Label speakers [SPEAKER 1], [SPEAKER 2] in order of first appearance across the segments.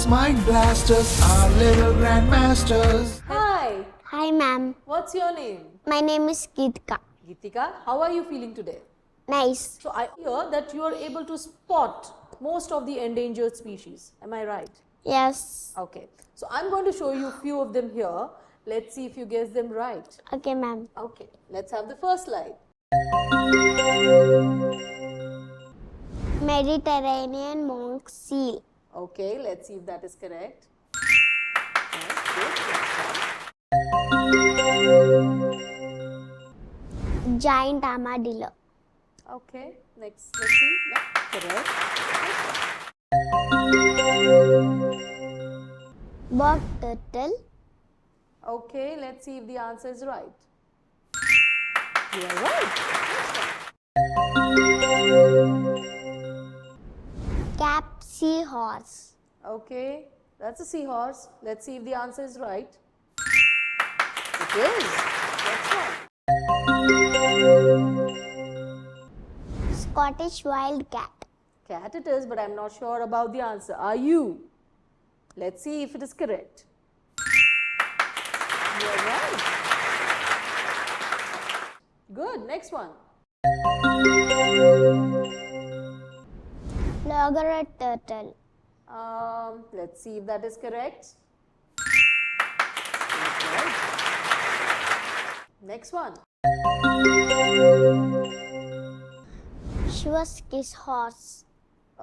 [SPEAKER 1] mind blasters, our little grandmasters.
[SPEAKER 2] Hi,
[SPEAKER 3] Hi ma'am,
[SPEAKER 2] what's your name?
[SPEAKER 3] my name is Geetika.
[SPEAKER 2] Geetika, how are you feeling today?
[SPEAKER 3] Nice.
[SPEAKER 2] So I hear that you are able to spot most of the endangered species. Am I right?
[SPEAKER 3] Yes.
[SPEAKER 2] Okay. So I'm going to show you a few of them here. Let's see if you guess them right.
[SPEAKER 3] Okay ma'am.
[SPEAKER 2] Okay. Let's have the first slide.
[SPEAKER 3] Mediterranean monk seal.
[SPEAKER 2] Okay. Let's see if that is correct. Right, good. Next
[SPEAKER 3] Giant armadillo.
[SPEAKER 2] one. Okay. Next. Let's see. Yeah, correct.
[SPEAKER 3] Bog turtle.
[SPEAKER 2] Okay. Let's see if the answer is right. You are right.
[SPEAKER 3] Cap seahorse.
[SPEAKER 2] Okay, that's a seahorse. Let's see if the answer is right. It is. Next one.
[SPEAKER 3] Scottish wild cat.
[SPEAKER 2] Cat it is, but I'm not sure about the answer. Are you? Let's see if it is correct. You are right. Good. Next one.
[SPEAKER 3] Loggerhead turtle.
[SPEAKER 2] Let's see if that is correct. Next one.
[SPEAKER 3] Schwarzkopf horse.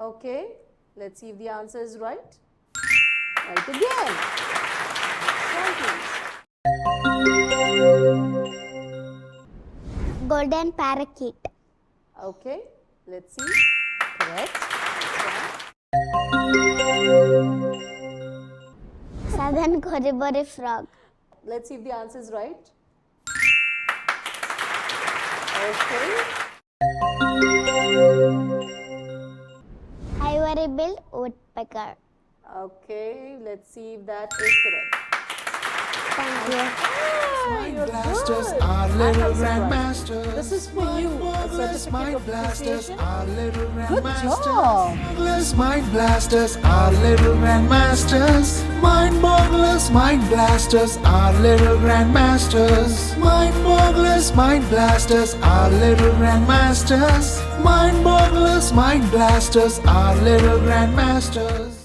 [SPEAKER 2] Okay, let's see if the answer is right. Right again. Next one, please.
[SPEAKER 3] Golden parakeet.
[SPEAKER 2] Okay, let's see. Correct.
[SPEAKER 3] Southern Coribori frog.
[SPEAKER 2] Let's see if the answer is right. Okay.
[SPEAKER 3] Ivory-billed woodpecker.
[SPEAKER 2] Okay, let's see if that is correct.
[SPEAKER 3] Thank you.
[SPEAKER 1] Mind
[SPEAKER 2] You're
[SPEAKER 1] blasters,
[SPEAKER 2] good.
[SPEAKER 1] our
[SPEAKER 2] I'm
[SPEAKER 1] little
[SPEAKER 2] not surprised.
[SPEAKER 1] grandmasters.
[SPEAKER 2] This is for you. A certificate
[SPEAKER 1] Mind
[SPEAKER 2] of
[SPEAKER 1] blasters,
[SPEAKER 2] appreciation.
[SPEAKER 1] our little
[SPEAKER 2] Good
[SPEAKER 1] grandmasters.
[SPEAKER 2] job.
[SPEAKER 1] Bogglers, mind blasters, our little grandmasters. Mind bogglers, mind blasters, our little grandmasters. Mind bogglers, mind blasters, our little grandmasters. Mind bogglers, mind blasters, our little grandmasters.